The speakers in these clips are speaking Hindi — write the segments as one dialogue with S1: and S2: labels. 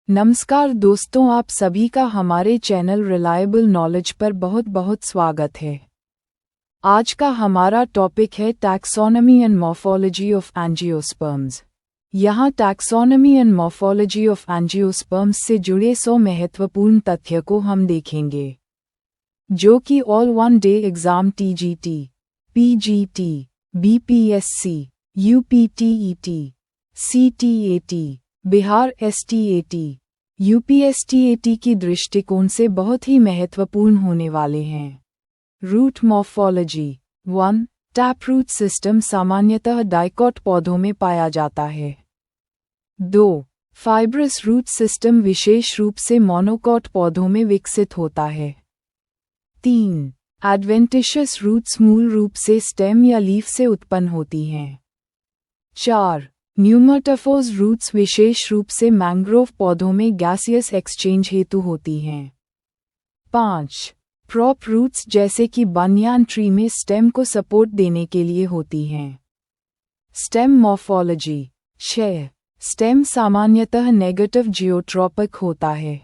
S1: नमस्कार दोस्तों, आप सभी का हमारे चैनल रिलायबल नॉलेज पर बहुत बहुत स्वागत है। आज का हमारा टॉपिक है taxonomy and morphology of angiosperms. यहाँ taxonomy and morphology of angiosperms से जुड़े 100 महत्वपूर्ण तथ्य को हम देखेंगे, जो कि all one day exam TGT, PGT, BPSC, UPTET, CTAT, Bihar STAT, UPSTAT की दृष्टिकोण से बहुत ही महत्वपूर्ण होने वाले हैं। Root morphology 1. Tap root system सामान्यतः डाइकॉट पौधों में पाया जाता है। 2. फाइब्रस रूट सिस्टम विशेष रूप से मोनोकॉट पौधों में विकसित होता है। 3. एडवेंटिशियस रूट्स मूल रूप से स्टेम या लीफ से उत्पन्न होती हैं। 4. न्यूमेटाफोर्स रूट्स विशेष रूप से मैंग्रोव पौधों में गैसियस एक्सचेंज हेतु होती हैं। 5. प्रॉप रूट्स जैसे कि बनियान ट्री में स्टेम को सपोर्ट देने के लिए होती हैं। Stem morphology 6. स्टेम सामान्यतः नेगेटिव जियोट्रॉपिक होता है।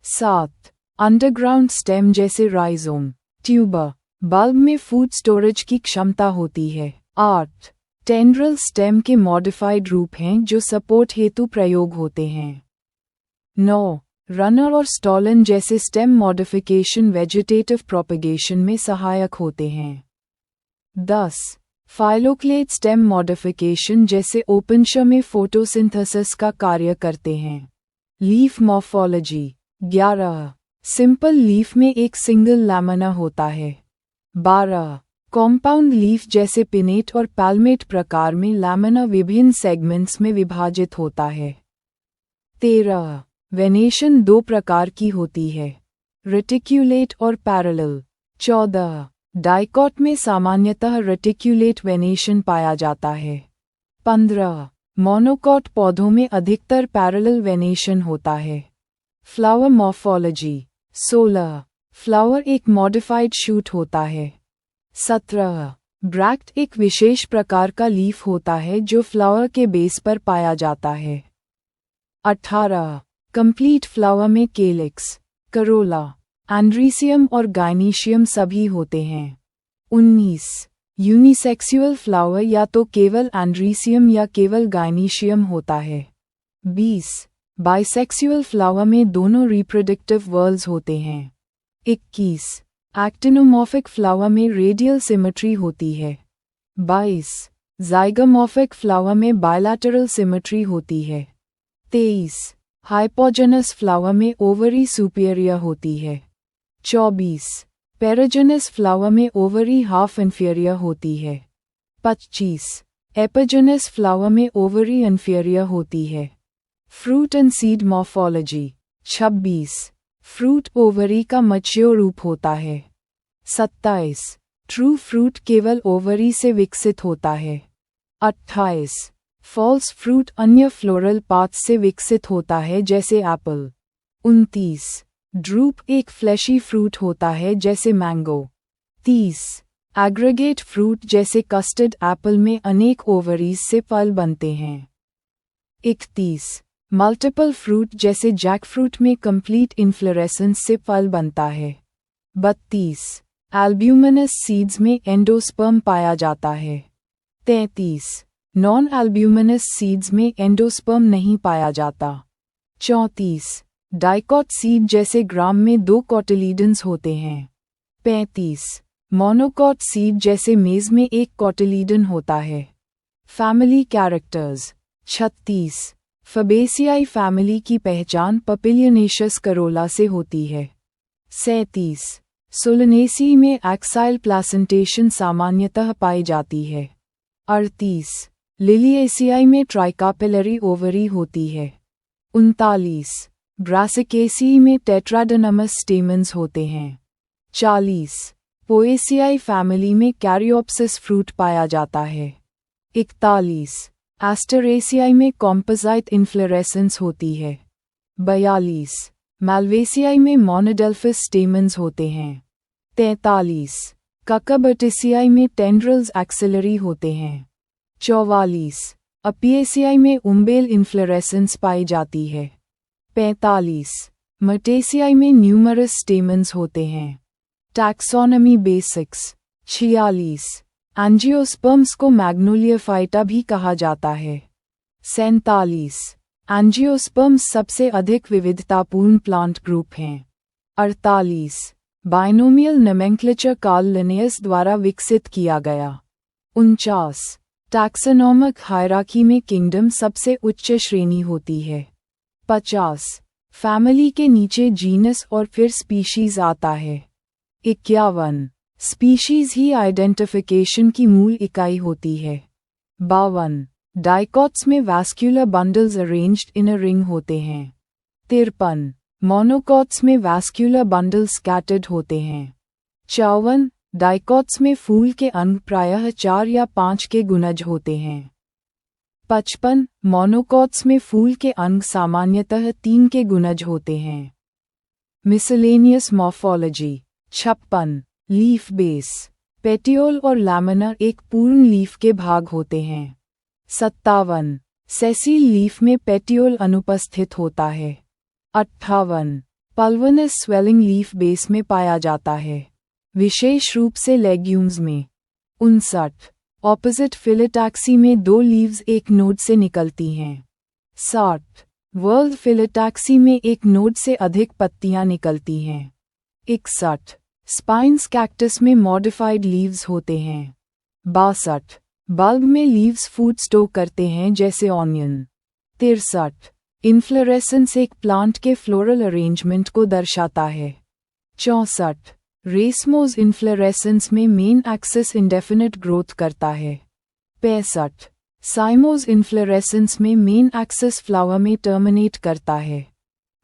S1: 7. अंडरग्राउंड स्टेम जैसे राइजोम, ट्यूबर, बल्ब में फूड स्टोरेज की क्षमता होती है। 8. टेंड्रल स्टेम के मॉडिफाइड रूप हैं जो सपोर्ट हेतु प्रयोग होते हैं। 9. रनर और स्टॉलन जैसे स्टेम मॉडिफिकेशन वेजिटेटिव प्रोपगेशन में सहायक होते हैं। 10. फाइलोक्लेट स्टेम मॉडिफिकेशन जैसे ओपनशर में फोटोसिंथेसिस का कार्य करते हैं। Leaf morphology 11. सिंपल लीफ में एक सिंगल लैमिना होता है। 12. कॉम्पाउंड लीफ जैसे पिनेट और पैल्मेट प्रकार में लैमिना विभिन्न सेगमेंट्स में विभाजित होता है। 13. वेनेशन 2 प्रकार की होती है, रेटिक्यूलेट और पैरेलल। 14. डाइकॉट में सामान्यतः रेटिक्यूलेट वेनेशन पाया जाता है। 15. मोनोकॉट पौधों में अधिकतर पैरेलल वेनेशन होता है। Flower morphology 16. फ्लावर एक मॉडिफाइड शूट होता है। 17. ब्रैक्ट एक विशेष प्रकार का लीफ होता है जो फ्लावर के बेस पर पाया जाता है। 18. कंप्लीट फ्लावर में केलिक्स, करोला, एंड्रीसियम और गाइनीशियम सभी होते हैं। 19. यूनिसेक्सुअल फ्लावर या तो केवल एंड्रीसियम या केवल गाइनीशियम होता है। 20. बाइसेक्सुअल फ्लावर में दोनों रिप्रोडक्टिव वर्ल्स होते हैं। 21. एक्टिनोमॉर्फिक फ्लावर में रेडियल सिमेट्री होती है। 22. ज़ाइगोमॉर्फिक फ्लावर में बायलैटरल सिमेट्री होती है। 23. हाइपोजेनस फ्लावर में ओवरी सुपीरियर होती है। 24. पेराजेनस फ्लावर में ओवरी हाफ इंफीरियर होती है। 25. एपिजेनस फ्लावर में ओवरी इंफीरियर होती है। Fruit and seed morphology 26. Fruit ovary का मैच्योर रूप होता है। 27. ट्रू फ्रूट केवल ओवरी से विकसित होता है। 28. फॉल्स फ्रूट अन्य फ्लोरल पाथ से विकसित होता है जैसे एप्पल। 29. ड्रूप एक फ्लैशी फ्रूट होता है जैसे मैंगो। 30. एग्रीगेट फ्रूट जैसे कस्टर्ड एप्पल में अनेक ओवरीज से फल बनते हैं। 31. मल्टीपल फ्रूट जैसे जैकफ्रूट में कंप्लीट इन्फ्लोरेसेंस से फल बनता है। 32. एल्ब्यूमिनस सीड्स में एंडोस्पर्म पाया जाता है। 33. नॉन एल्ब्यूमिनस सीड्स में एंडोस्पर्म नहीं पाया जाता। 34. डाइकॉट सीड जैसे ग्राम में 2 कॉटिलीडन्स होते हैं। 35. मोनोकॉट सीड जैसे मेज में एक कॉटिलीडन होता है। Family characters 36. फबेसियाई फैमिली की पहचान पपिलियनेशियस करोला से होती है। 37. सोलनेसी में एक्साइल प्लासेंटेशन सामान्यतः पाई जाती है। 38. लिलिएसियाई में ट्राइकापिलरी ओवरी होती है। 39. ब्रासिकेसी में टेट्राडोनमस स्टेमन्स होते हैं। 40. पोएसियाई फैमिली में कैरियोप्सिस फ्रूट पाया जाता है। 41. एस्टरेसियाई में कॉम्पोजाइट इन्फ्लोरेसेंस होती है। 42. मालवेसियाई में मोनोडेल्फिस स्टेमन्स होते हैं। 43. ककाबर्टिसियाई में टेंड्रल्स एक्सिलरी होते हैं। 44. अपिएसियाई में उम्बेल इन्फ्लोरेसेंस पाई जाती है। 45. मटेसियाई में न्यूमरस स्टेमन्स होते हैं। Taxonomy basics. 46. एंजियोस्पर्म्स को मैग्नोलियोफाइटा भी कहा जाता है। 47. एंजियोस्पर्म्स सबसे अधिक विविधतापूर्ण प्लांट ग्रुप हैं। 48. बाइनोमियल नोमेनक्लेचर कार्ल लिनियस द्वारा विकसित किया गया। 49. टैक्सोनॉमिक हायरार्की में किंगडम सबसे उच्च श्रेणी होती है। 50. फैमिली के नीचे जीनस और फिर स्पीशीज आता है। 51. स्पीशीज ही आइडेंटिफिकेशन की मूल इकाई होती है। 52. डाइकॉट्स में vascular bundles arranged in a ring होते हैं। 53. मोनोकॉट्स में वैस्क्यूलर बंडल स्कैटर्ड होते हैं। 54. डाइकॉट्स में फूल के अंग प्रायः 4 या 5 के गुणज होते हैं। 55. मोनोकॉट्स में फूल के अंग सामान्यतः 3 के गुणज होते हैं। Miscellaneous morphology. 56. Leaf base. Petiole और लैमिनर एक पूर्ण लीफ के भाग होते हैं। 57. सेसील लीफ में पेटियोल अनुपस्थित होता है। 58. पल्वनस स्वेलिंग लीफ बेस में पाया जाता है, विशेष रूप से लेग्यूम्स में। 59. ऑपोजिट फिलेटैक्सी में 2 लीव्स एक नोड से निकलती हैं। 60. वर्ल्ड फिलेटैक्सी में एक नोड से अधिक पत्तियां निकलती हैं। 61. स्पाइन्स कैक्टस में मॉडिफाइड लीव्स होते हैं। 62. बल्ब में लीव्स फूड स्टोर करते हैं जैसे ऑनियन। 63. इन्फ्लोरेसेंस एक प्लांट के फ्लोरल अरेंजमेंट को दर्शाता है। 64. रेसमोज इन्फ्लोरेसेंस में मेन एक्सिस इंडेफिनिट ग्रोथ करता है। 65. साइमोज इन्फ्लोरेसेंस में मेन एक्सिस फ्लावर में टर्मिनेट करता है।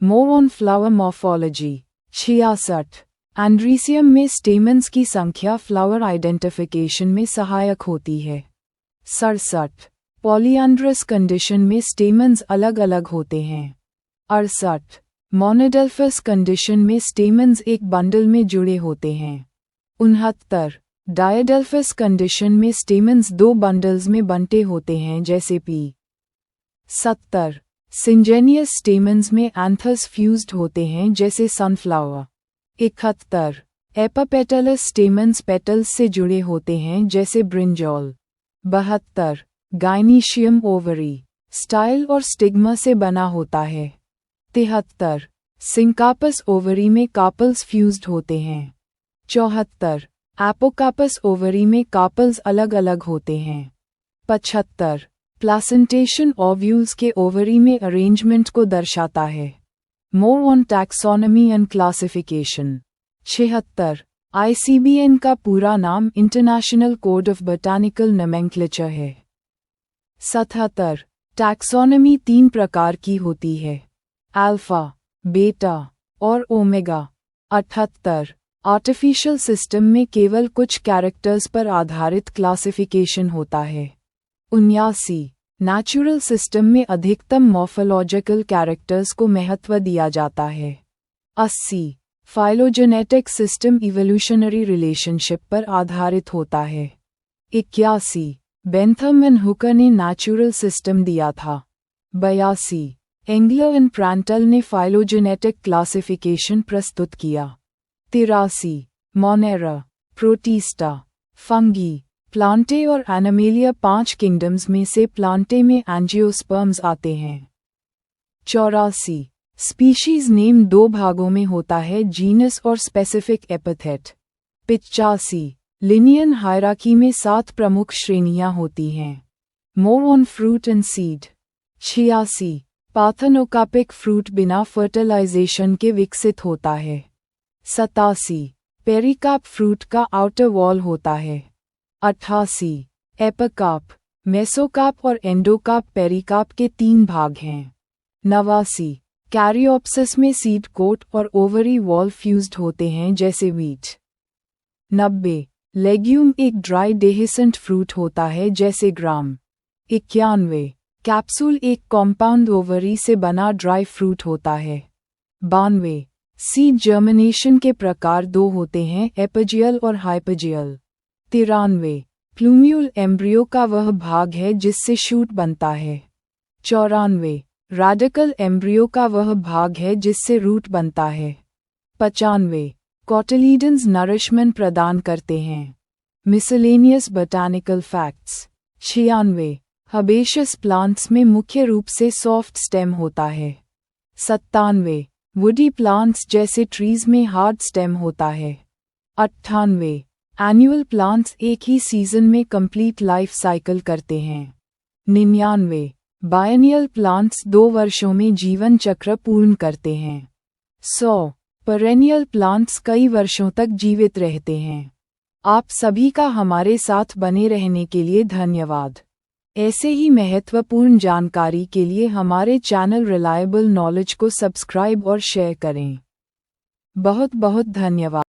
S1: More on flower morphology. 66. एंड्रीसियम में स्टेमन्स की संख्या फ्लावर आइडेंटिफिकेशन में सहायक होती है। 67. पॉलीएंड्रस कंडीशन में स्टेमन्स अलग अलग होते हैं। 68. मोनोडेल्फस कंडीशन में स्टेमन्स एक बंडल में जुड़े होते हैं। 69. डायडेल्फस कंडीशन में स्टेमन्स 2 बंडल्स में बंटे होते हैं जैसे पी। 70. सिंजेनियस स्टेमन्स में एंथर्स फ्यूज्ड होते हैं जैसे सनफ्लावर। 71. एपिपेटलस स्टेमन्स पेटल्स से जुड़े होते हैं जैसे ब्रिंजॉल। 72. गाइनीशियम ओवरी स्टाइल और स्टिग्मा से बना होता है। 73. सिंकापस ओवरी में कार्पल्स फ्यूज्ड होते हैं। 74. एपोकार्पस ओवरी में कार्पल्स अलग अलग होते हैं। 75. प्लासेंटेशन ओव्यूल्स के ओवरी में अरेंजमेंट को दर्शाता है। More on taxonomy and classification. 76. ICBN का पूरा नाम international code of botanical nomenclature है। 77. टैक्सोनॉमी 3 प्रकार की होती है, अल्फा, बीटा और ओमेगा। 78. आर्टिफिशियल सिस्टम में केवल कुछ कैरेक्टर्स पर आधारित क्लासिफिकेशन होता है। 79. नेचुरल सिस्टम में अधिकतम मॉर्फोलॉजिकल कैरेक्टर्स को महत्व दिया जाता है। 80. फाइलोजेनेटिक सिस्टम इवोल्यूशनरी रिलेशनशिप पर आधारित होता है। 81. बेंथम एंड हुकर ने नेचुरल सिस्टम दिया था। 82. एंगलर एंड प्रांटल ने फाइलोजेनेटिक क्लासिफिकेशन प्रस्तुत किया। 83. मोनेरा, प्रोटिस्टा, फंगी, प्लांटे और एनिमेलिया 5 किंगडम्स में से प्लांटे में एंजियोस्पर्म्स आते हैं। 84. स्पीशीज नेम 2 भागों में होता है, जीनस और स्पेसिफिक एपिथेट। 85. लिनियन हायरार्की में 7 प्रमुख श्रेणियां होती हैं। More on fruit and seed. 86. Parthenocarpic fruit बिना फर्टिलाइजेशन के विकसित होता है। 87. पेरिकार्प फ्रूट का आउटर वॉल होता है। 88. एपिकार्प, मेसोकार्प और एंडोकार्प पेरिकार्प के 3 भाग हैं। 89. कैरियोप्सिस में सीड कोट और ओवरी वॉल फ्यूज्ड होते हैं जैसे वीट। 90. लेग्यूम एक ड्राई डेहिसेंट फ्रूट होता है जैसे ग्राम। 91. कैप्सूल एक कॉम्पाउंड ओवरी से बना ड्राई फ्रूट होता है। 92. सीड जर्मिनेशन के प्रकार 2 होते हैं, एपिजियल और हाइपोजियल। 93. प्लूम्यूल एम्ब्रियो का वह भाग है जिससे शूट बनता है। 94. रेडिकल एम्ब्रियो का वह भाग है जिससे रूट बनता है। 95 कोटिलीडन्स नरिशमेंट प्रदान करते हैं। Miscellaneous botanical facts. 96 herbaceous plants में मुख्य रूप से सॉफ्ट स्टेम होता है। 97 वुडी प्लांट्स जैसे ट्रीज में हार्ड स्टेम होता है। 98 एनुअल प्लांट्स एक ही सीजन में कंप्लीट लाइफ साइकिल करते हैं। 99 बायनियल प्लांट्स 2 वर्षों में जीवन चक्र पूर्ण करते हैं। 100 पेरेनियल प्लांट्स कई वर्षों तक जीवित रहते हैं। आप सभी का हमारे साथ बने रहने के लिए धन्यवाद। ऐसे ही महत्वपूर्ण जानकारी के लिए हमारे चैनल रिलायबल नॉलेज को सब्सक्राइब और शेयर करें। बहुत बहुत धन्यवाद।